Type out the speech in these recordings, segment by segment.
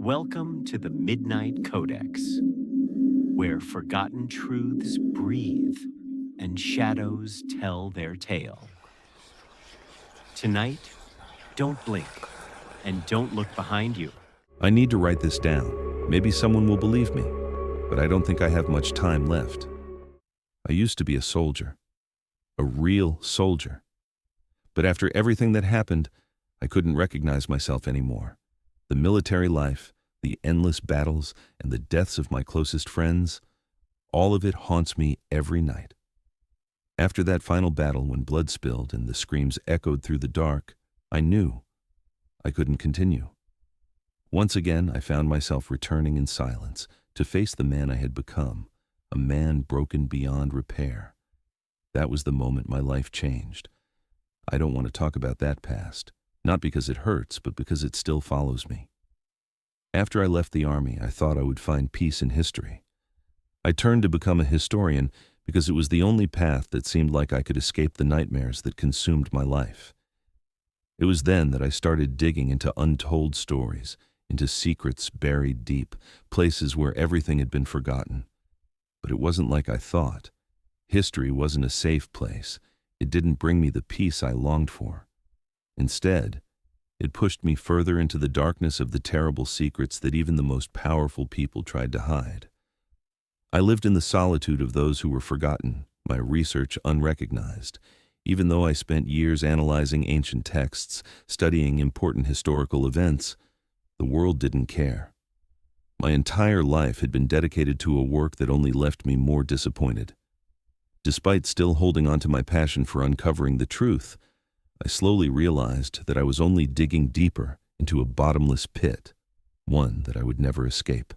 Welcome to the Midnight Codex, where forgotten truths breathe and shadows tell their tale. Tonight, don't blink and don't look behind you. I need to write this down. Maybe someone will believe me, but I don't think I have much time left. I used to be a soldier, a real soldier. But after everything that happened, I couldn't recognize myself anymore. The military life, the endless battles, and the deaths of my closest friends, all of it haunts me every night. After that final battle when blood spilled and the screams echoed through the dark, I knew I couldn't continue. Once again, I found myself returning in silence to face the man I had become, a man broken beyond repair. That was the moment my life changed. I don't want to talk about that past, not because it hurts, but because it still follows me. After I left the army, I thought I would find peace in history. I turned to become a historian because it was the only path that seemed like I could escape the nightmares that consumed my life. It was then that I started digging into untold stories, into secrets buried deep, places where everything had been forgotten. But it wasn't like I thought. History wasn't a safe place. It didn't bring me the peace I longed for. Instead, it pushed me further into the darkness of the terrible secrets that even the most powerful people tried to hide. I lived in the solitude of those who were forgotten, my research unrecognized, even though I spent years analyzing ancient texts, studying important historical events. The world didn't care. My entire life had been dedicated to a work that only left me more disappointed. Despite still holding on to my passion for uncovering the truth, I slowly realized that I was only digging deeper into a bottomless pit, one that I would never escape.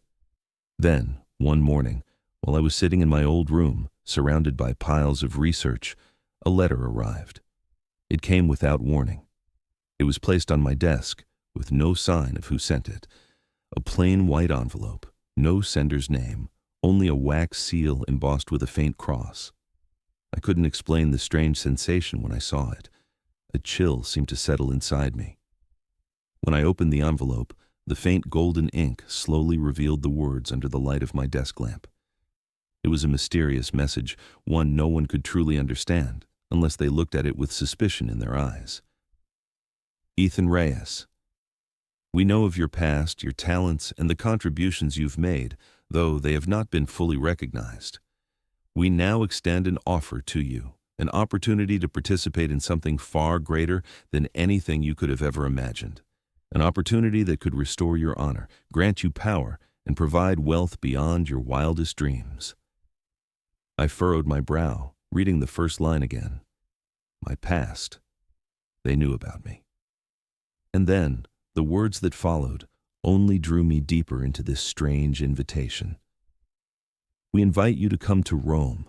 Then, one morning, while I was sitting in my old room, surrounded by piles of research, a letter arrived. It came without warning. It was placed on my desk, with no sign of who sent it. A plain white envelope, no sender's name, only a wax seal embossed with a faint cross. I couldn't explain the strange sensation when I saw it. A chill seemed to settle inside me. When I opened the envelope, the faint golden ink slowly revealed the words under the light of my desk lamp. It was a mysterious message, one no one could truly understand, unless they looked at it with suspicion in their eyes. Ethan Reyes, we know of your past, your talents, and the contributions you've made, though they have not been fully recognized. We now extend an offer to you, an opportunity to participate in something far greater than anything you could have ever imagined, an opportunity that could restore your honor, grant you power, and provide wealth beyond your wildest dreams. I furrowed my brow, reading the first line again. My past. They knew about me. And then, the words that followed only drew me deeper into this strange invitation. We invite you to come to Rome,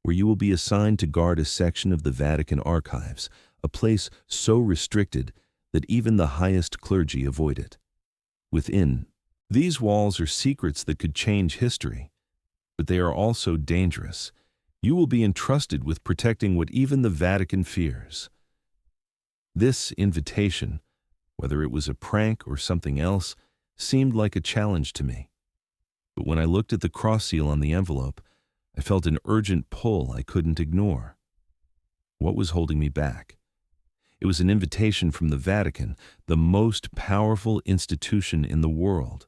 where you will be assigned to guard a section of the Vatican archives, a place so restricted that even the highest clergy avoid it. Within these walls are secrets that could change history, but they are also dangerous. You will be entrusted with protecting what even the Vatican fears. This invitation, whether it was a prank or something else, seemed like a challenge to me. But when I looked at the cross seal on the envelope, I felt an urgent pull I couldn't ignore. What was holding me back? It was an invitation from the Vatican, the most powerful institution in the world.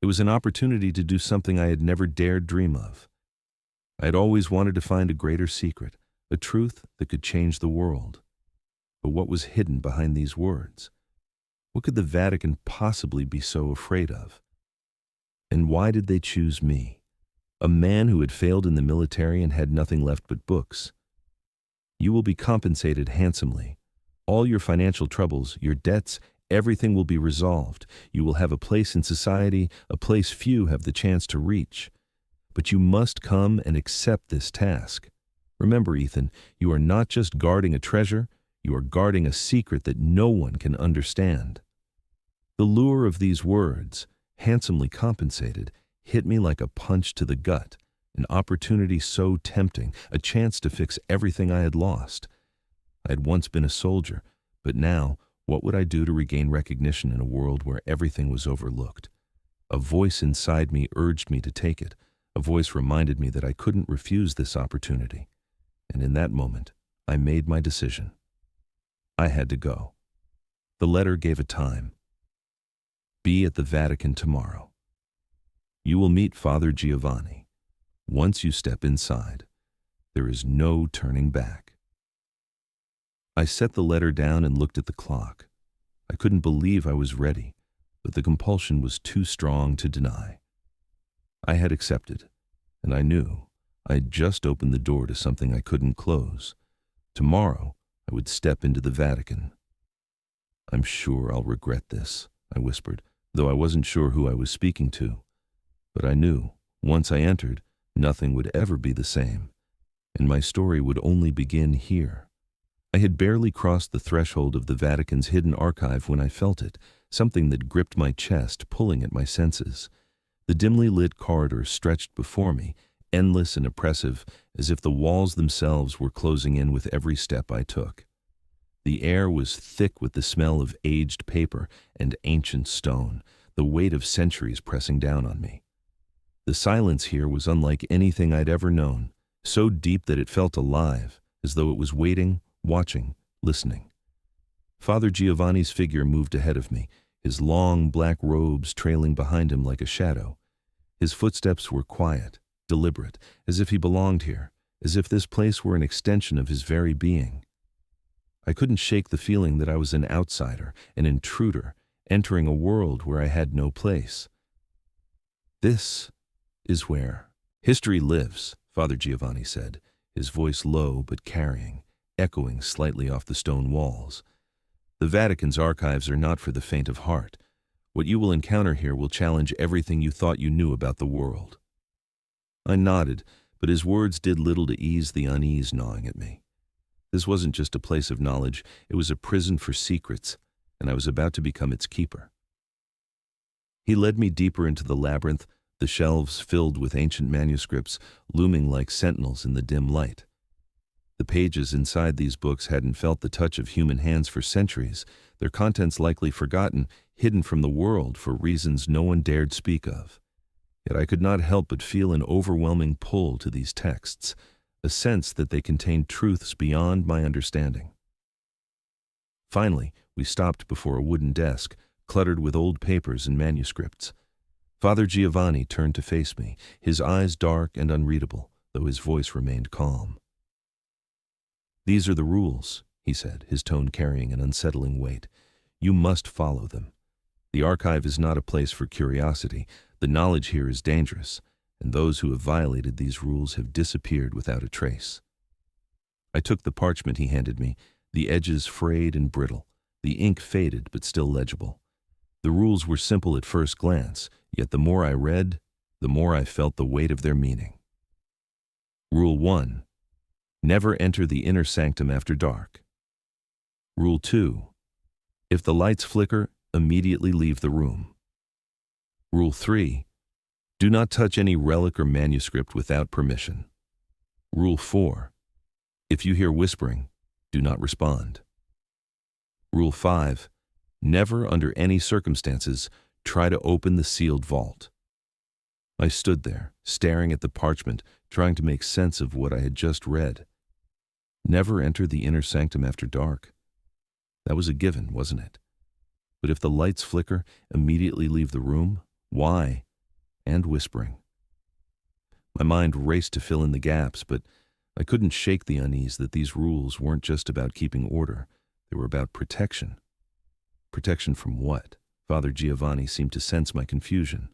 It was an opportunity to do something I had never dared dream of. I had always wanted to find a greater secret, a truth that could change the world. But what was hidden behind these words? What could the Vatican possibly be so afraid of? And why did they choose me? A man who had failed in the military and had nothing left but books. You will be compensated handsomely. All your financial troubles, your debts, everything will be resolved. You will have a place in society, a place few have the chance to reach. But you must come and accept this task. Remember, Ethan, you are not just guarding a treasure, you are guarding a secret that no one can understand. The lure of these words, handsomely compensated, hit me like a punch to the gut, an opportunity so tempting, a chance to fix everything I had lost. I had once been a soldier, but now, what would I do to regain recognition in a world where everything was overlooked? A voice inside me urged me to take it. A voice reminded me that I couldn't refuse this opportunity. And in that moment, I made my decision. I had to go. The letter gave a time. Be at the Vatican tomorrow. You will meet Father Giovanni. Once you step inside, there is no turning back. I set the letter down and looked at the clock. I couldn't believe I was ready, but the compulsion was too strong to deny. I had accepted, and I knew I'd just opened the door to something I couldn't close. Tomorrow, I would step into the Vatican. I'm sure I'll regret this, I whispered, though I wasn't sure who I was speaking to. But I knew, once I entered, nothing would ever be the same, and my story would only begin here. I had barely crossed the threshold of the Vatican's hidden archive when I felt it, something that gripped my chest, pulling at my senses. The dimly lit corridor stretched before me, endless and oppressive, as if the walls themselves were closing in with every step I took. The air was thick with the smell of aged paper and ancient stone, the weight of centuries pressing down on me. The silence here was unlike anything I'd ever known, so deep that it felt alive, as though it was waiting, watching, listening. Father Giovanni's figure moved ahead of me, his long black robes trailing behind him like a shadow. His footsteps were quiet, deliberate, as if he belonged here, as if this place were an extension of his very being. I couldn't shake the feeling that I was an outsider, an intruder, entering a world where I had no place. This is where history lives, Father Giovanni said, his voice low but carrying, echoing slightly off the stone walls. The Vatican's archives are not for the faint of heart. What you will encounter here will challenge everything you thought you knew about the world. I nodded, but his words did little to ease the unease gnawing at me. This wasn't just a place of knowledge, it was a prison for secrets, and I was about to become its keeper. He led me deeper into the labyrinth, the shelves filled with ancient manuscripts, looming like sentinels in the dim light. The pages inside these books hadn't felt the touch of human hands for centuries, their contents likely forgotten, hidden from the world for reasons no one dared speak of. Yet I could not help but feel an overwhelming pull to these texts, a sense that they contained truths beyond my understanding. Finally, we stopped before a wooden desk, cluttered with old papers and manuscripts. Father Giovanni turned to face me, his eyes dark and unreadable, though his voice remained calm. "These are the rules," he said, his tone carrying an unsettling weight. "You must follow them. The archive is not a place for curiosity. The knowledge here is dangerous, and those who have violated these rules have disappeared without a trace." I took the parchment he handed me, the edges frayed and brittle, the ink faded but still legible. The rules were simple at first glance, yet the more I read, the more I felt the weight of their meaning. Rule 1. Never enter the inner sanctum after dark. Rule 2. If the lights flicker, immediately leave the room. Rule 3. Do not touch any relic or manuscript without permission. Rule 4. If you hear whispering, do not respond. Rule 5. Never, under any circumstances, try to open the sealed vault. I stood there, staring at the parchment, trying to make sense of what I had just read. Never enter the inner sanctum after dark. That was a given, wasn't it? But if the lights flicker, immediately leave the room? Why? And whispering. My mind raced to fill in the gaps, but I couldn't shake the unease that these rules weren't just about keeping order. They were about protection. Protection from what? Father Giovanni seemed to sense my confusion.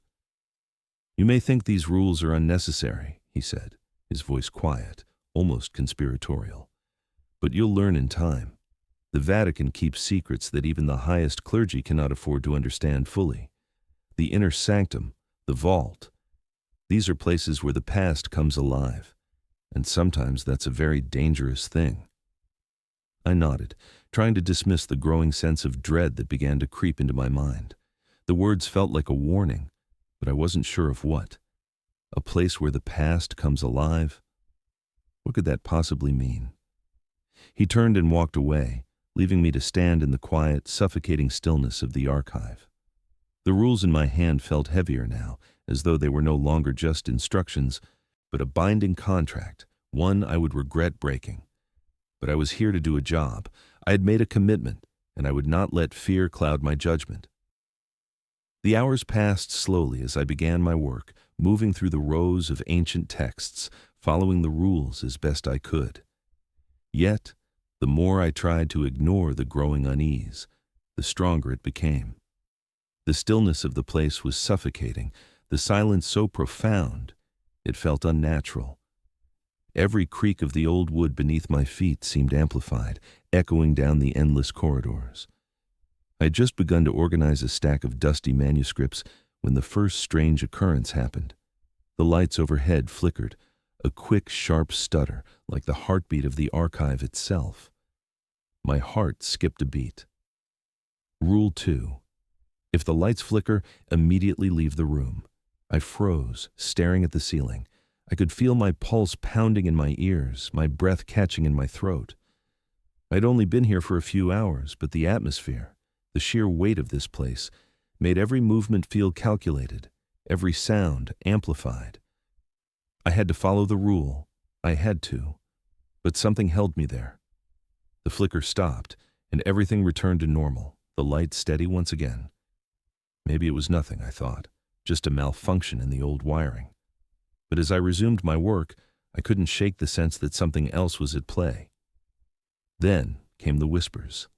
"You may think these rules are unnecessary," he said, his voice quiet, almost conspiratorial. "But you'll learn in time. The Vatican keeps secrets that even the highest clergy cannot afford to understand fully. The inner sanctum, the vault, these are places where the past comes alive, and sometimes that's a very dangerous thing." I nodded, trying to dismiss the growing sense of dread that began to creep into my mind. The words felt like a warning, but I wasn't sure of what. A place where the past comes alive? What could that possibly mean? He turned and walked away, leaving me to stand in the quiet, suffocating stillness of the archive. The rules in my hand felt heavier now, as though they were no longer just instructions, but a binding contract, one I would regret breaking. But I was here to do a job. I had made a commitment, and I would not let fear cloud my judgment. The hours passed slowly as I began my work, moving through the rows of ancient texts, following the rules as best I could. Yet, the more I tried to ignore the growing unease, the stronger it became. The stillness of the place was suffocating, the silence so profound, it felt unnatural. Every creak of the old wood beneath my feet seemed amplified, echoing down the endless corridors. I had just begun to organize a stack of dusty manuscripts when the first strange occurrence happened. The lights overhead flickered, a quick, sharp stutter, like the heartbeat of the archive itself. My heart skipped a beat. Rule 2. If the lights flicker, immediately leave the room. I froze, staring at the ceiling. I could feel my pulse pounding in my ears, my breath catching in my throat. I'd only been here for a few hours, but the atmosphere, the sheer weight of this place, made every movement feel calculated, every sound amplified. I had to follow the rule. I had to. But something held me there. The flicker stopped, and everything returned to normal, the light steady once again. Maybe it was nothing, I thought, just a malfunction in the old wiring. But as I resumed my work, I couldn't shake the sense that something else was at play. Then came the whispers.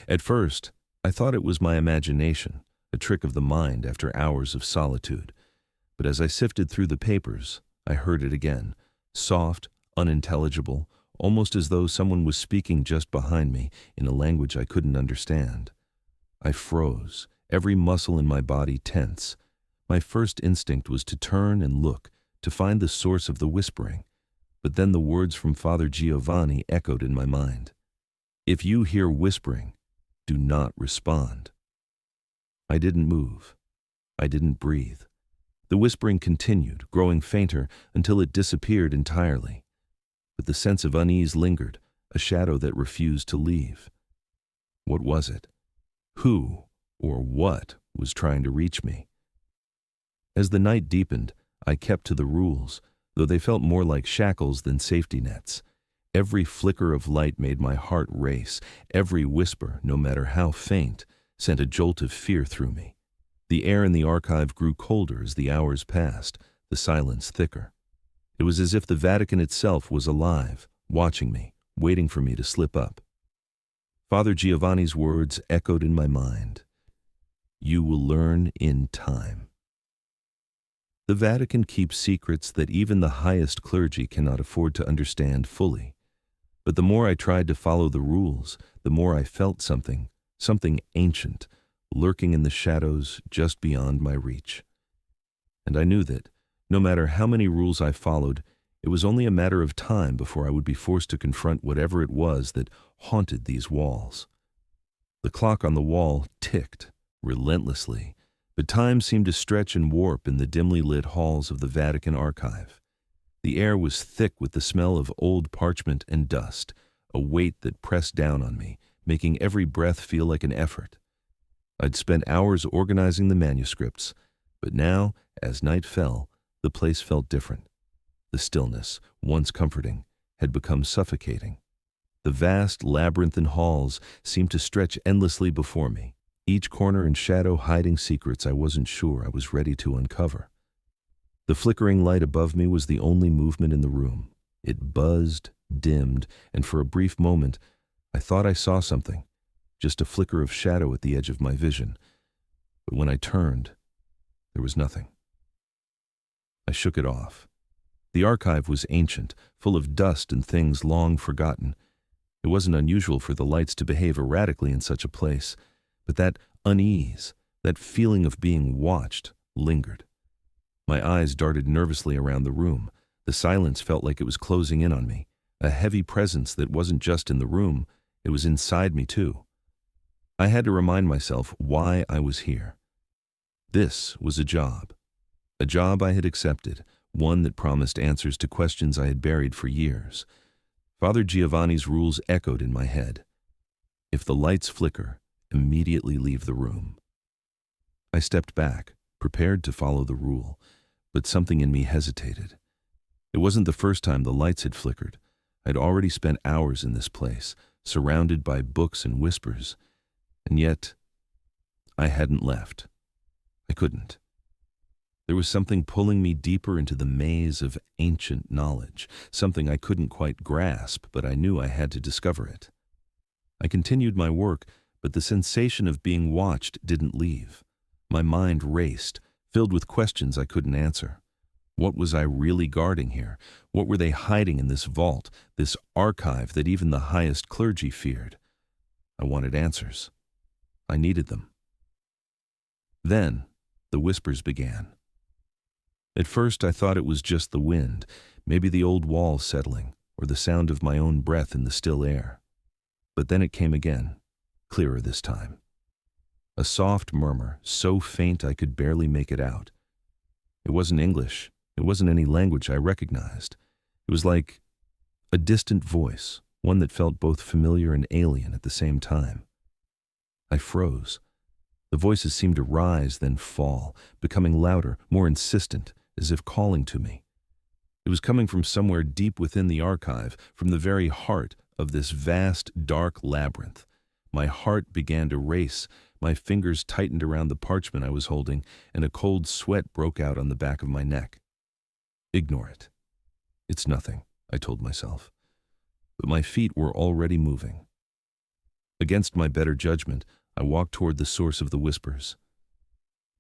At first, I thought it was my imagination, a trick of the mind after hours of solitude. But as I sifted through the papers, I heard it again, soft, unintelligible, almost as though someone was speaking just behind me in a language I couldn't understand. I froze, every muscle in my body tense. My first instinct was to turn and look, to find the source of the whispering. But then the words from Father Giovanni echoed in my mind. If you hear whispering, do not respond. I didn't move. I didn't breathe. The whispering continued, growing fainter until it disappeared entirely. But the sense of unease lingered, a shadow that refused to leave. What was it? Who or what was trying to reach me? As the night deepened, I kept to the rules, though they felt more like shackles than safety nets. Every flicker of light made my heart race. Every whisper, no matter how faint, sent a jolt of fear through me. The air in the archive grew colder as the hours passed, the silence thicker. It was as if the Vatican itself was alive, watching me, waiting for me to slip up. Father Giovanni's words echoed in my mind. You will learn in time. The Vatican keeps secrets that even the highest clergy cannot afford to understand fully. But the more I tried to follow the rules, the more I felt something ancient, lurking in the shadows just beyond my reach. And I knew that, no matter how many rules I followed, it was only a matter of time before I would be forced to confront whatever it was that haunted these walls. The clock on the wall ticked, relentlessly, but time seemed to stretch and warp in the dimly lit halls of the Vatican archive. The air was thick with the smell of old parchment and dust, a weight that pressed down on me, making every breath feel like an effort. I'd spent hours organizing the manuscripts, but now, as night fell, the place felt different. The stillness, once comforting, had become suffocating. The vast labyrinthine halls seemed to stretch endlessly before me, each corner and shadow hiding secrets I wasn't sure I was ready to uncover. The flickering light above me was the only movement in the room. It buzzed, dimmed, and for a brief moment, I thought I saw something, just a flicker of shadow at the edge of my vision. But when I turned, there was nothing. I shook it off. The archive was ancient, full of dust and things long forgotten. It wasn't unusual for the lights to behave erratically in such a place, but that unease, that feeling of being watched, lingered. My eyes darted nervously around the room. The silence felt like it was closing in on me, a heavy presence that wasn't just in the room, it was inside me too. I had to remind myself why I was here. This was a job I had accepted, one that promised answers to questions I had buried for years. Father Giovanni's rules echoed in my head. If the lights flicker, immediately leave the room. I stepped back, prepared to follow the rule, but something in me hesitated. It wasn't the first time the lights had flickered. I'd already spent hours in this place, surrounded by books and whispers, and yet I hadn't left. I couldn't. There was something pulling me deeper into the maze of ancient knowledge, something I couldn't quite grasp, but I knew I had to discover it. I continued my work, but the sensation of being watched didn't leave. My mind raced, filled with questions I couldn't answer. What was I really guarding here? What were they hiding in this vault, this archive that even the highest clergy feared? I wanted answers. I needed them. Then, the whispers began. At first, I thought it was just the wind, maybe the old walls settling, or the sound of my own breath in the still air. But then it came again, clearer this time. A soft murmur, so faint I could barely make it out. It wasn't English. It wasn't any language I recognized. It was like a distant voice, one that felt both familiar and alien at the same time. I froze. The voices seemed to rise, then fall, becoming louder, more insistent, as if calling to me. It was coming from somewhere deep within the archive, from the very heart of this vast, dark labyrinth. My heart began to race, my fingers tightened around the parchment I was holding, and a cold sweat broke out on the back of my neck. Ignore it. It's nothing, I told myself. But my feet were already moving. Against my better judgment, I walked toward the source of the whispers.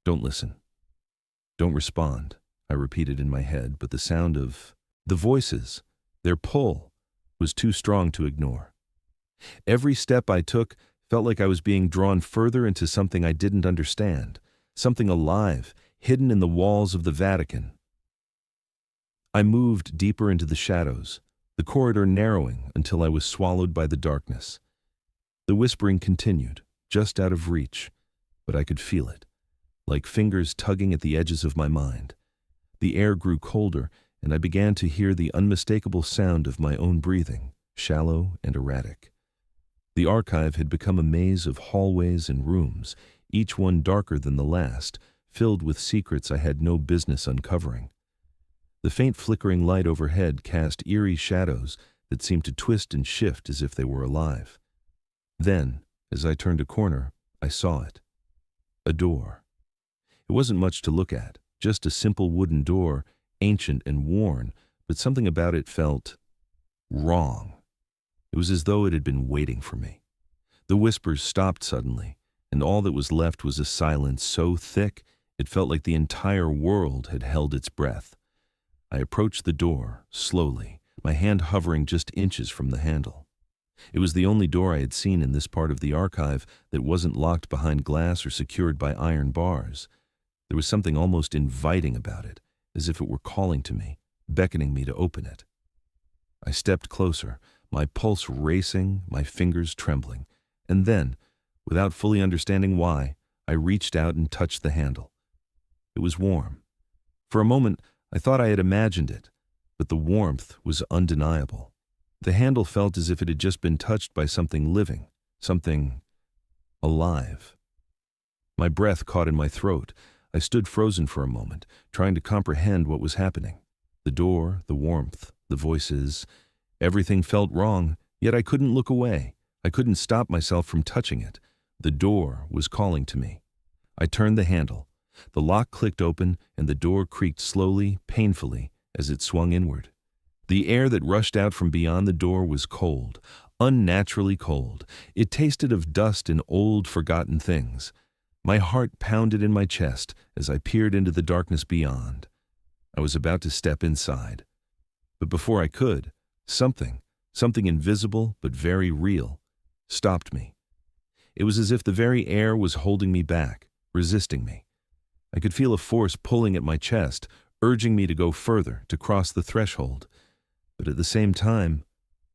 Don't listen. Don't respond, I repeated in my head, but the sound of the voices, their pull, was too strong to ignore. Every step I took felt like I was being drawn further into something I didn't understand, something alive, hidden in the walls of the Vatican. I moved deeper into the shadows, the corridor narrowing until I was swallowed by the darkness. The whispering continued, just out of reach, but I could feel it, like fingers tugging at the edges of my mind. The air grew colder, and I began to hear the unmistakable sound of my own breathing, shallow and erratic. The archive had become a maze of hallways and rooms, each one darker than the last, filled with secrets I had no business uncovering. The faint flickering light overhead cast eerie shadows that seemed to twist and shift as if they were alive. Then, as I turned a corner, I saw it. A door. It wasn't much to look at, just a simple wooden door, ancient and worn, but something about it felt wrong. It was as though it had been waiting for me. The whispers stopped suddenly, and all that was left was a silence so thick it felt like the entire world had held its breath. I approached the door, slowly, my hand hovering just inches from the handle. It was the only door I had seen in this part of the archive that wasn't locked behind glass or secured by iron bars. There was something almost inviting about it, as if it were calling to me, beckoning me to open it. I stepped closer, my pulse racing, my fingers trembling, and then, without fully understanding why, I reached out and touched the handle. It was warm. For a moment, I thought I had imagined it, but the warmth was undeniable. The handle felt as if it had just been touched by something living, something alive. My breath caught in my throat. I stood frozen for a moment, trying to comprehend what was happening. The door, the warmth, the voices, everything felt wrong, yet I couldn't look away. I couldn't stop myself from touching it. The door was calling to me. I turned the handle. The lock clicked open, and the door creaked slowly, painfully, as it swung inward. The air that rushed out from beyond the door was cold, unnaturally cold. It tasted of dust and old, forgotten things. My heart pounded in my chest as I peered into the darkness beyond. I was about to step inside. But before I could, something invisible but very real, stopped me. It was as if the very air was holding me back, resisting me. I could feel a force pulling at my chest, urging me to go further, to cross the threshold. But at the same time,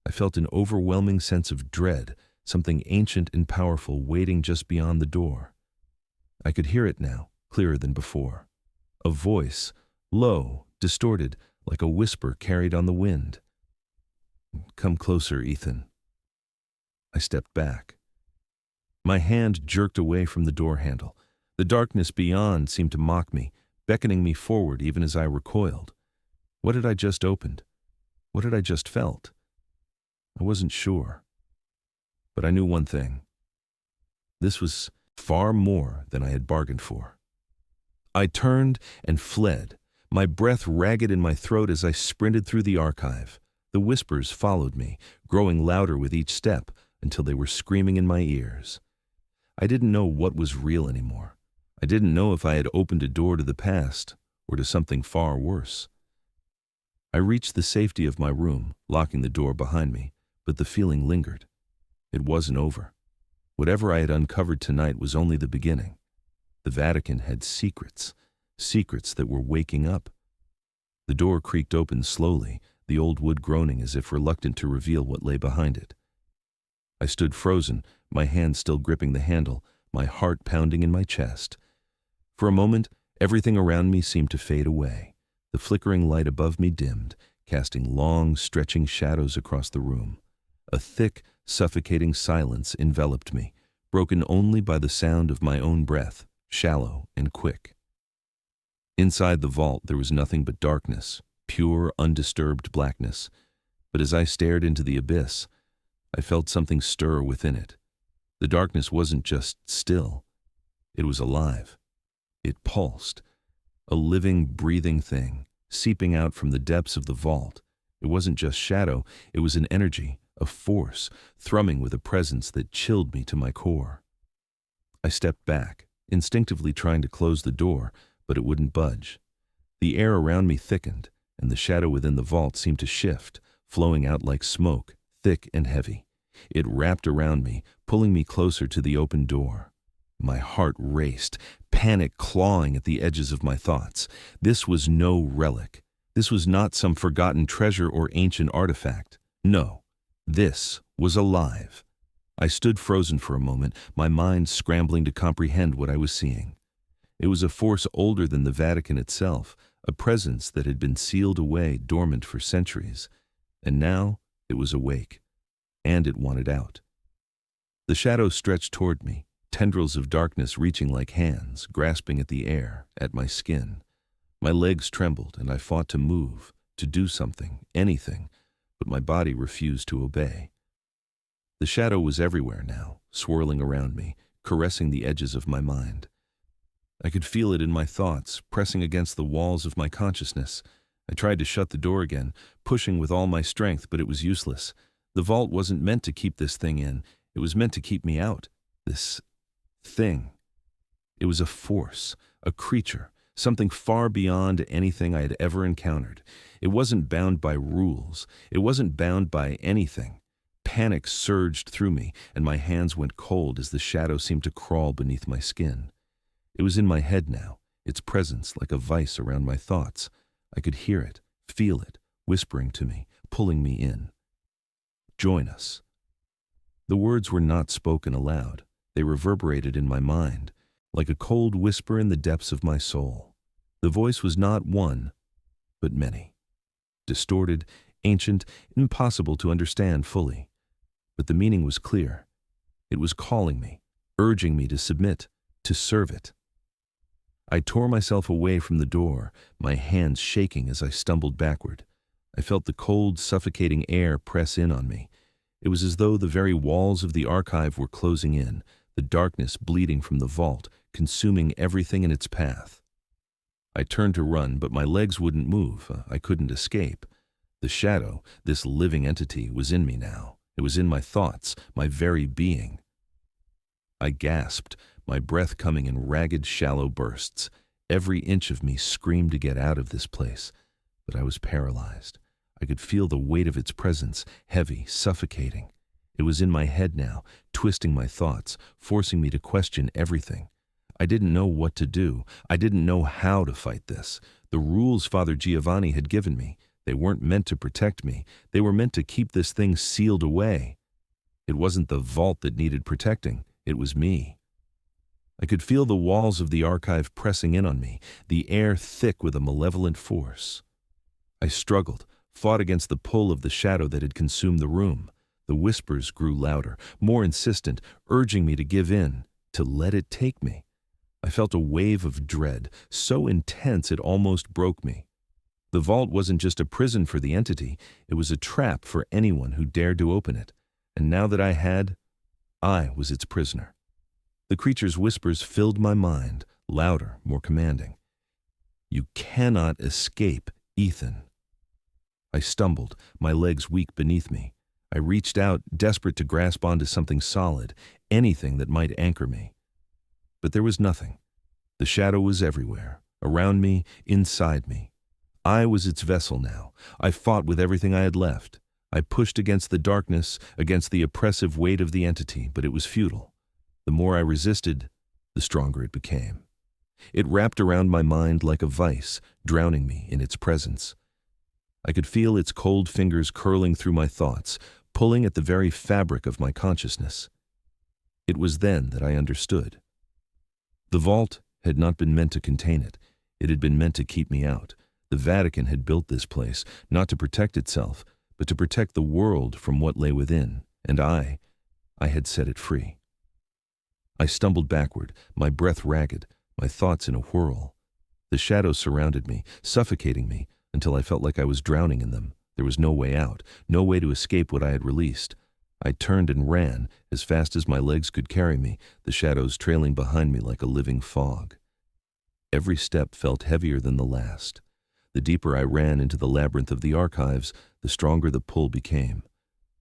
I felt an overwhelming sense of dread, something ancient and powerful waiting just beyond the door. I could hear it now, clearer than before. A voice, low, distorted, like a whisper carried on the wind. "Come closer, Ethan." I stepped back. My hand jerked away from the door handle. The darkness beyond seemed to mock me, beckoning me forward even as I recoiled. What had I just opened? What had I just felt? I wasn't sure. But I knew one thing. This was far more than I had bargained for. I turned and fled, my breath ragged in my throat as I sprinted through the archive. The whispers followed me, growing louder with each step until they were screaming in my ears. I didn't know what was real anymore. I didn't know if I had opened a door to the past or to something far worse. I reached the safety of my room, locking the door behind me, but the feeling lingered. It wasn't over. Whatever I had uncovered tonight was only the beginning. The Vatican had secrets, secrets that were waking up. The door creaked open slowly, the old wood groaning as if reluctant to reveal what lay behind it. I stood frozen, my hand still gripping the handle, my heart pounding in my chest. For a moment, everything around me seemed to fade away. The flickering light above me dimmed, casting long, stretching shadows across the room. A thick, suffocating silence enveloped me, broken only by the sound of my own breath, shallow and quick. Inside the vault there was nothing but darkness, pure, undisturbed blackness. But as I stared into the abyss, I felt something stir within it. The darkness wasn't just still. It was alive. It pulsed. A living, breathing thing, seeping out from the depths of the vault. It wasn't just shadow, it was an energy, a force, thrumming with a presence that chilled me to my core. I stepped back, instinctively trying to close the door, but it wouldn't budge. The air around me thickened, and the shadow within the vault seemed to shift, flowing out like smoke, thick and heavy. It wrapped around me, pulling me closer to the open door. My heart raced, panic clawing at the edges of my thoughts. This was no relic. This was not some forgotten treasure or ancient artifact. No, this was alive. I stood frozen for a moment, my mind scrambling to comprehend what I was seeing. It was a force older than the Vatican itself, a presence that had been sealed away, dormant for centuries. And now it was awake, and it wanted out. The shadow stretched toward me, tendrils of darkness reaching like hands, grasping at the air, at my skin. My legs trembled, and I fought to move, to do something, anything, but my body refused to obey. The shadow was everywhere now, swirling around me, caressing the edges of my mind. I could feel it in my thoughts, pressing against the walls of my consciousness. I tried to shut the door again, pushing with all my strength, but it was useless. The vault wasn't meant to keep this thing in. It was meant to keep me out. This thing. It was a force, a creature, something far beyond anything I had ever encountered. It wasn't bound by rules. It wasn't bound by anything. Panic surged through me, and my hands went cold as the shadow seemed to crawl beneath my skin. It was in my head now, its presence like a vice around my thoughts. I could hear it, feel it, whispering to me, pulling me in. Join us. The words were not spoken aloud. They reverberated in my mind, like a cold whisper in the depths of my soul. The voice was not one, but many. Distorted, ancient, impossible to understand fully. But the meaning was clear. It was calling me, urging me to submit, to serve it. I tore myself away from the door, my hands shaking as I stumbled backward. I felt the cold, suffocating air press in on me. It was as though the very walls of the archive were closing in, the darkness bleeding from the vault, consuming everything in its path. I turned to run, but my legs wouldn't move. I couldn't escape. The shadow, this living entity, was in me now. It was in my thoughts, my very being. I gasped, my breath coming in ragged, shallow bursts. Every inch of me screamed to get out of this place, but I was paralyzed. I could feel the weight of its presence, heavy, suffocating. It was in my head now, twisting my thoughts, forcing me to question everything. I didn't know what to do. I didn't know how to fight this. The rules Father Giovanni had given me, they weren't meant to protect me. They were meant to keep this thing sealed away. It wasn't the vault that needed protecting. It was me. I could feel the walls of the archive pressing in on me, the air thick with a malevolent force. I struggled, fought against the pull of the shadow that had consumed the room. The whispers grew louder, more insistent, urging me to give in, to let it take me. I felt a wave of dread, so intense it almost broke me. The vault wasn't just a prison for the entity, it was a trap for anyone who dared to open it. And now that I was its prisoner. The creature's whispers filled my mind, louder, more commanding. "You cannot escape, Ethan." I stumbled, my legs weak beneath me. I reached out, desperate to grasp onto something solid, anything that might anchor me. But there was nothing. The shadow was everywhere, around me, inside me. I was its vessel now. I fought with everything I had left. I pushed against the darkness, against the oppressive weight of the entity, but it was futile. The more I resisted, the stronger it became. It wrapped around my mind like a vice, drowning me in its presence. I could feel its cold fingers curling through my thoughts, pulling at the very fabric of my consciousness. It was then that I understood. The vault had not been meant to contain it. It had been meant to keep me out. The Vatican had built this place, not to protect itself, but to protect the world from what lay within, and I had set it free. I stumbled backward, my breath ragged, my thoughts in a whirl. The shadows surrounded me, suffocating me, until I felt like I was drowning in them. There was no way out, no way to escape what I had released. I turned and ran, as fast as my legs could carry me, the shadows trailing behind me like a living fog. Every step felt heavier than the last. The deeper I ran into the labyrinth of the archives, the stronger the pull became.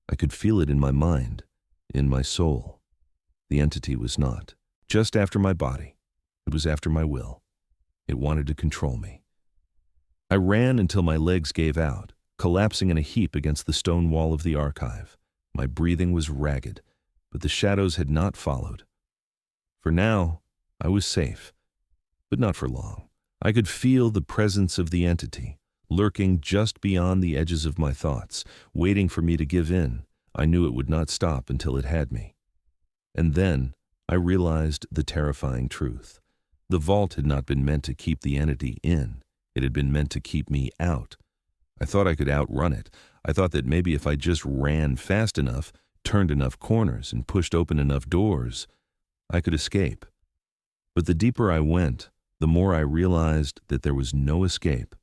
I could feel it in my mind, in my soul. The entity was not just after my body. It was after my will. It wanted to control me. I ran until my legs gave out, collapsing in a heap against the stone wall of the archive. My breathing was ragged, but the shadows had not followed. For now, I was safe, but not for long. I could feel the presence of the entity, lurking just beyond the edges of my thoughts, waiting for me to give in. I knew it would not stop until it had me. And then I realized the terrifying truth. The vault had not been meant to keep the entity in. It had been meant to keep me out. I thought I could outrun it. I thought that maybe if I just ran fast enough, turned enough corners, and pushed open enough doors, I could escape. But the deeper I went, the more I realized that there was no escape.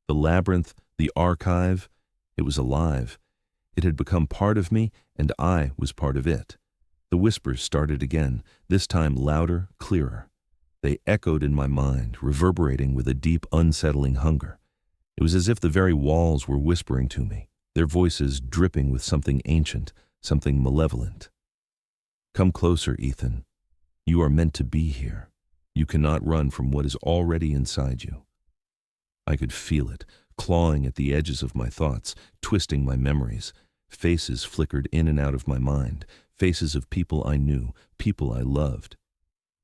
The labyrinth, the archive, it was alive. It had become part of me, and I was part of it. The whispers started again, this time louder, clearer. They echoed in my mind, reverberating with a deep, unsettling hunger. It was as if the very walls were whispering to me, their voices dripping with something ancient, something malevolent. "Come closer, Ethan. You are meant to be here. You cannot run from what is already inside you." I could feel it, clawing at the edges of my thoughts, twisting my memories. Faces flickered in and out of my mind, faces of people I knew, people I loved.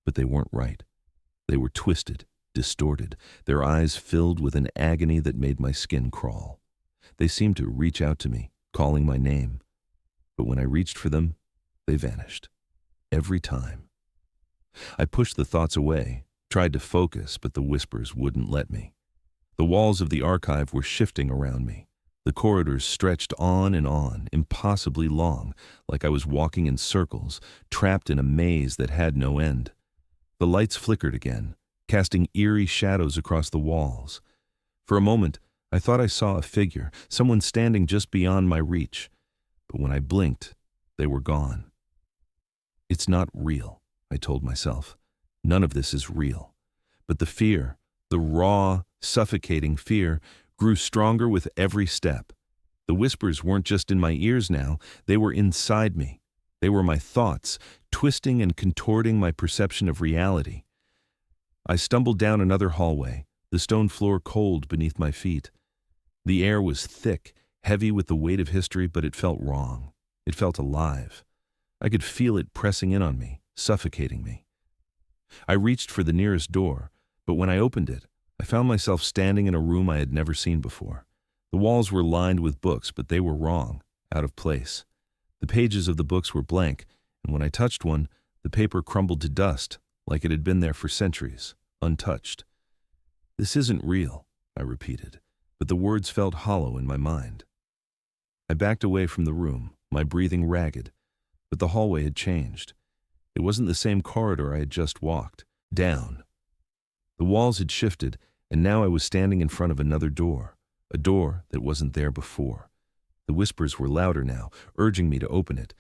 But they weren't right. They were twisted, distorted, their eyes filled with an agony that made my skin crawl. They seemed to reach out to me, calling my name. But when I reached for them, they vanished. Every time. I pushed the thoughts away, tried to focus, but the whispers wouldn't let me. The walls of the archive were shifting around me. The corridors stretched on and on, impossibly long, like I was walking in circles, trapped in a maze that had no end. The lights flickered again, casting eerie shadows across the walls. For a moment, I thought I saw a figure, someone standing just beyond my reach. But when I blinked, they were gone. "It's not real," I told myself. "None of this is real." But the fear, the raw, suffocating fear, grew stronger with every step. The whispers weren't just in my ears now, they were inside me. They were my thoughts, twisting and contorting my perception of reality. I stumbled down another hallway, the stone floor cold beneath my feet. The air was thick, heavy with the weight of history, but it felt wrong. It felt alive. I could feel it pressing in on me, suffocating me. I reached for the nearest door, but when I opened it, I found myself standing in a room I had never seen before. The walls were lined with books, but they were wrong, out of place. The pages of the books were blank, and when I touched one, the paper crumbled to dust, like it had been there for centuries, untouched. "This isn't real," I repeated, but the words felt hollow in my mind. I backed away from the room, my breathing ragged, but the hallway had changed. It wasn't the same corridor I had just walked. Down, The walls had shifted, and now I was standing in front of another door, a door that wasn't there before. The whispers were louder now, urging me to open it.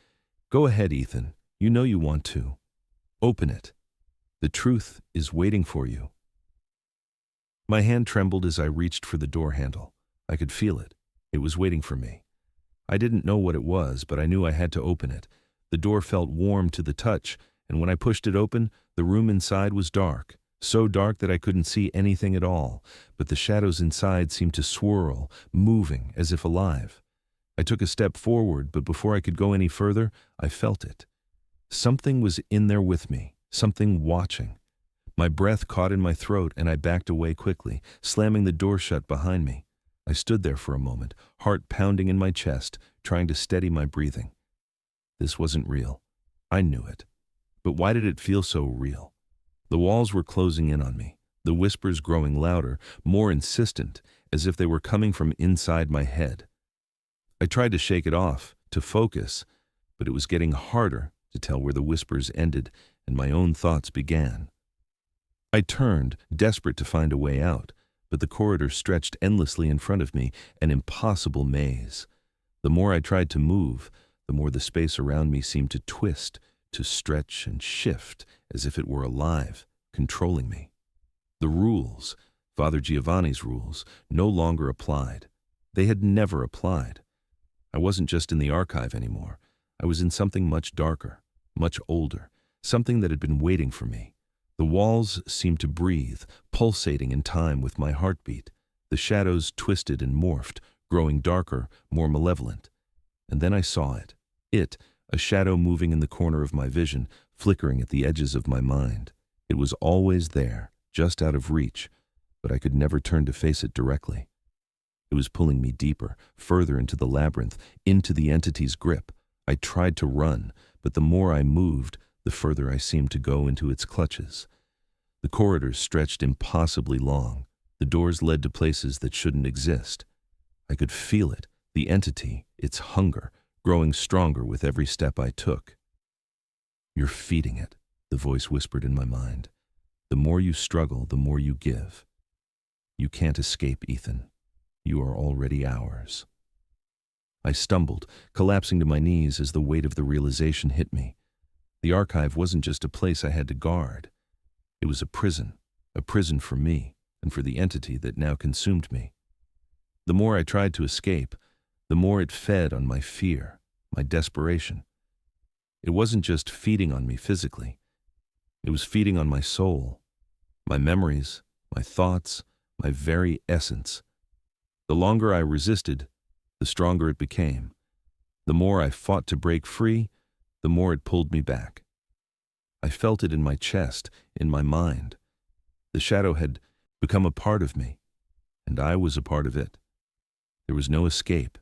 Go ahead, Ethan. You know you want to. Open it. The truth is waiting for you. My hand trembled as I reached for the door handle. I could feel it. It was waiting for me. I didn't know what it was, but I knew I had to open it. The door felt warm to the touch, and when I pushed it open, the room inside was dark. So dark that I couldn't see anything at all, but the shadows inside seemed to swirl, moving as if alive. I took a step forward, but before I could go any further, I felt it. Something was in there with me, something watching. My breath caught in my throat, and I backed away quickly, slamming the door shut behind me. I stood there for a moment, heart pounding in my chest, trying to steady my breathing. This wasn't real. I knew it. But why did it feel so real? The walls were closing in on me, the whispers growing louder, more insistent, as if they were coming from inside my head. I tried to shake it off, to focus, but it was getting harder to tell where the whispers ended and my own thoughts began. I turned, desperate to find a way out, but the corridor stretched endlessly in front of me, an impossible maze. The more I tried to move, the more the space around me seemed to twist, to stretch and shift as if it were alive, controlling me. The rules, Father Giovanni's rules, no longer applied. They had never applied. I wasn't just in the archive anymore. I was in something much darker, much older, something that had been waiting for me. The walls seemed to breathe, pulsating in time with my heartbeat. The shadows twisted and morphed, growing darker, more malevolent. And then I saw it. A shadow moving in the corner of my vision, flickering at the edges of my mind. It was always there, just out of reach, but I could never turn to face it directly. It was pulling me deeper, further into the labyrinth, into the entity's grip. I tried to run, but the more I moved, the further I seemed to go into its clutches. The corridors stretched impossibly long. The doors led to places that shouldn't exist. I could feel it, the entity, its hunger, growing stronger with every step I took. You're feeding it, the voice whispered in my mind. The more you struggle, the more you give. You can't escape, Ethan. You are already ours. I stumbled, collapsing to my knees as the weight of the realization hit me. The archive wasn't just a place I had to guard. It was a prison for me and for the entity that now consumed me. The more I tried to escape, the more it fed on my fear, my desperation. It wasn't just feeding on me physically. It was feeding on my soul, my memories, my thoughts, my very essence. The longer I resisted, the stronger it became. The more I fought to break free, the more it pulled me back. I felt it in my chest, in my mind. The shadow had become a part of me, and I was a part of it. There was no escape.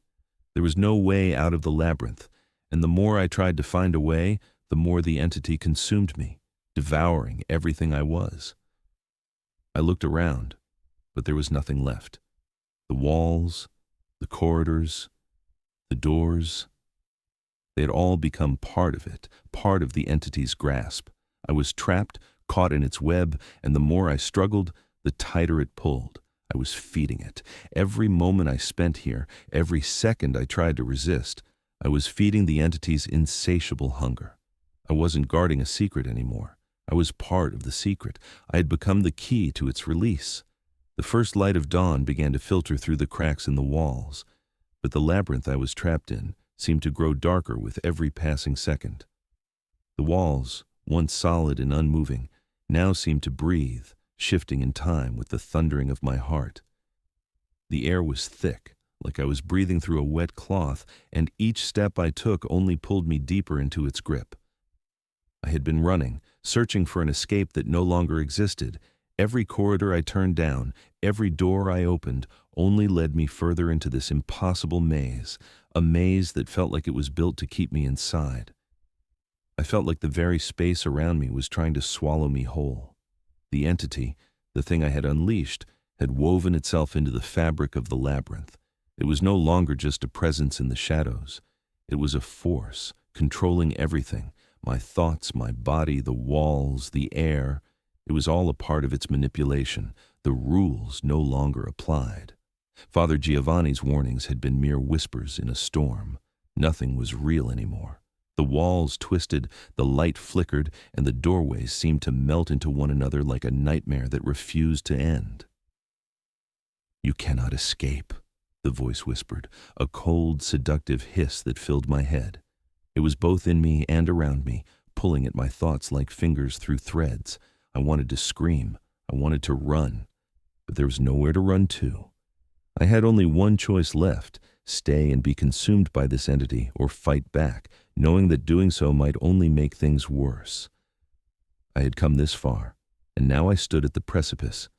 There was no way out of the labyrinth, and the more I tried to find a way, the more the entity consumed me, devouring everything I was. I looked around, but there was nothing left. The walls, the corridors, the doors, they had all become part of it, part of the entity's grasp. I was trapped, caught in its web, and the more I struggled, the tighter it pulled. I was feeding it. Every moment I spent here, every second I tried to resist, I was feeding the entity's insatiable hunger. I wasn't guarding a secret anymore. I was part of the secret. I had become the key to its release. The first light of dawn began to filter through the cracks in the walls, but the labyrinth I was trapped in seemed to grow darker with every passing second. The walls, once solid and unmoving, now seemed to breathe, shifting in time with the thundering of my heart. The air was thick, like I was breathing through a wet cloth, and each step I took only pulled me deeper into its grip. I had been running, searching for an escape that no longer existed. Every corridor I turned down, every door I opened, only led me further into this impossible maze, a maze that felt like it was built to keep me inside. I felt like the very space around me was trying to swallow me whole. The entity, the thing I had unleashed, had woven itself into the fabric of the labyrinth. It was no longer just a presence in the shadows. It was a force, controlling everything, my thoughts, my body, the walls, the air. It was all a part of its manipulation. The rules no longer applied. Father Giovanni's warnings had been mere whispers in a storm. Nothing was real anymore. The walls twisted, the light flickered, and the doorways seemed to melt into one another like a nightmare that refused to end. "You cannot escape," the voice whispered, a cold, seductive hiss that filled my head. It was both in me and around me, pulling at my thoughts like fingers through threads. I wanted to scream. I wanted to run. But there was nowhere to run to. I had only one choice left: stay and be consumed by this entity, or fight back, knowing that doing so might only make things worse. I had come this far, and now I stood at the precipice.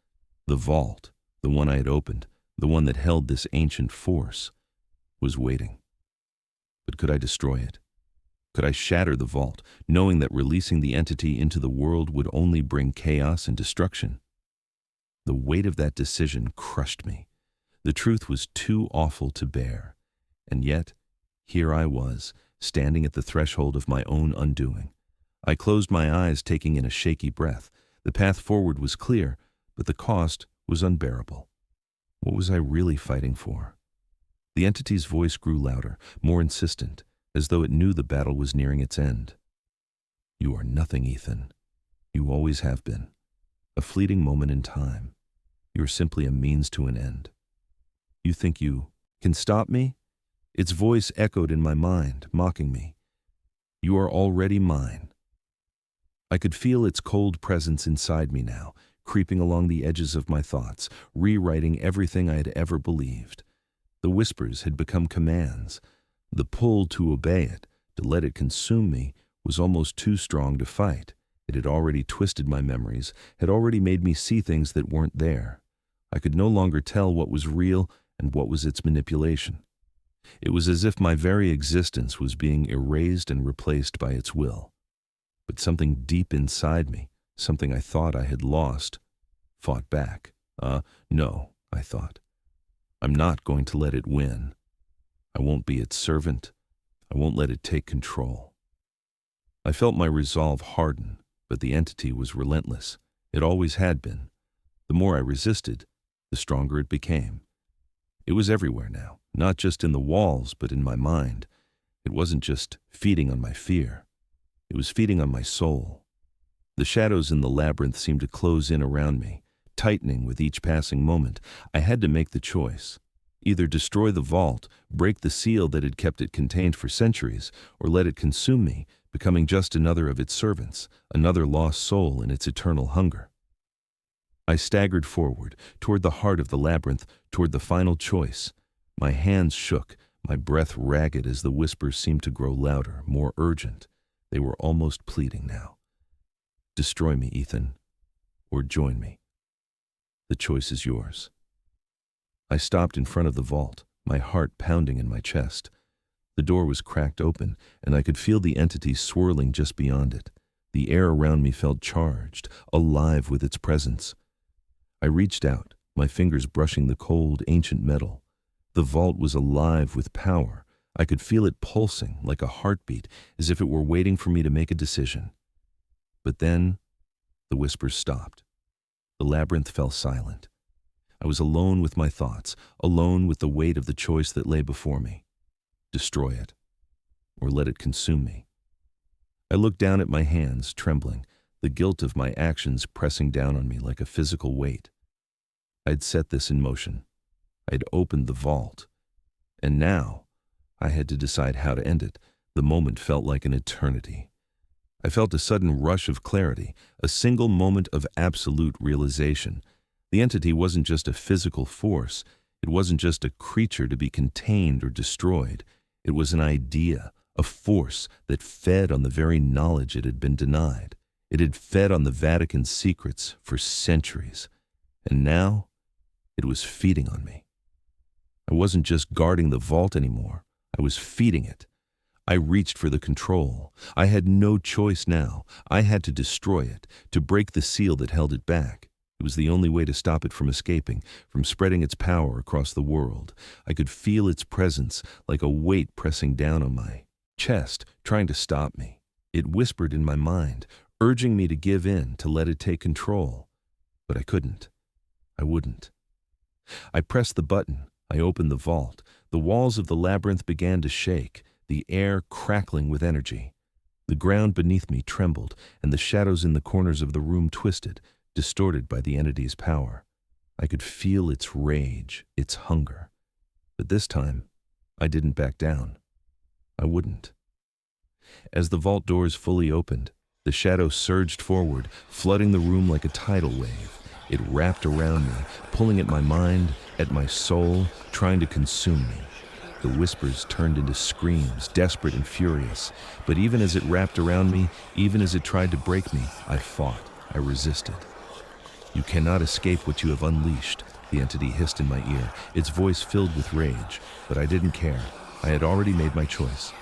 The vault, the one I had opened, the one that held this ancient force, was waiting. But could I destroy it? Could I shatter the vault, knowing that releasing the entity into the world would only bring chaos and destruction? The weight of that decision crushed me. The truth was too awful to bear. And yet, here I was, standing at the threshold of my own undoing. I closed my eyes, taking in a shaky breath. The path forward was clear, but the cost was unbearable. What was I really fighting for? The entity's voice grew louder, more insistent, as though it knew the battle was nearing its end. "You are nothing, Ethan. You always have been. A fleeting moment in time. You are simply a means to an end. You think you can stop me?" Its voice echoed in my mind, mocking me. "You are already mine." I could feel its cold presence inside me now, creeping along the edges of my thoughts, rewriting everything I had ever believed. The whispers had become commands. The pull to obey it, to let it consume me, was almost too strong to fight. It had already twisted my memories, had already made me see things that weren't there. I could no longer tell what was real and what was its manipulation. It was as if my very existence was being erased and replaced by its will. But something deep inside me, something I thought I had lost, fought back. No, I thought. I'm not going to let it win. I won't be its servant. I won't let it take control. I felt my resolve harden, but the entity was relentless. It always had been. The more I resisted, the stronger it became. It was everywhere now, not just in the walls, but in my mind. It wasn't just feeding on my fear. It was feeding on my soul. The shadows in the labyrinth seemed to close in around me, tightening with each passing moment. I had to make the choice. Either destroy the vault, break the seal that had kept it contained for centuries, or let it consume me, becoming just another of its servants, another lost soul in its eternal hunger. I staggered forward, toward the heart of the labyrinth, toward the final choice. My hands shook, my breath ragged as the whispers seemed to grow louder, more urgent. They were almost pleading now. "Destroy me, Ethan, or join me. The choice is yours." I stopped in front of the vault, my heart pounding in my chest. The door was cracked open, and I could feel the entity swirling just beyond it. The air around me felt charged, alive with its presence. I reached out, my fingers brushing the cold, ancient metal. The vault was alive with power. I could feel it pulsing like a heartbeat, as if it were waiting for me to make a decision. But then, the whispers stopped. The labyrinth fell silent. I was alone with my thoughts, alone with the weight of the choice that lay before me. Destroy it, or let it consume me. I looked down at my hands, trembling, the guilt of my actions pressing down on me like a physical weight. I'd set this in motion. I'd opened the vault. And now, I had to decide how to end it. The moment felt like an eternity. I felt a sudden rush of clarity, a single moment of absolute realization. The entity wasn't just a physical force. It wasn't just a creature to be contained or destroyed. It was an idea, a force that fed on the very knowledge it had been denied. It had fed on the Vatican's secrets for centuries. And now, it was feeding on me. I wasn't just guarding the vault anymore. I was feeding it. I reached for the control. I had no choice now. I had to destroy it, to break the seal that held it back. It was the only way to stop it from escaping, from spreading its power across the world. I could feel its presence like a weight pressing down on my chest, trying to stop me. It whispered in my mind, urging me to give in, to let it take control. But I couldn't. I wouldn't. I pressed the button. I opened the vault. The walls of the labyrinth began to shake, the air crackling with energy. The ground beneath me trembled, and the shadows in the corners of the room twisted, distorted by the entity's power. I could feel its rage, its hunger. But this time, I didn't back down. I wouldn't. As the vault doors fully opened, the shadow surged forward, flooding the room like a tidal wave. It wrapped around me, pulling at my mind, at my soul, trying to consume me. The whispers turned into screams, desperate and furious. But even as it wrapped around me, even as it tried to break me, I fought. I resisted. "You cannot escape what you have unleashed," the entity hissed in my ear, its voice filled with rage. But I didn't care. I had already made my choice.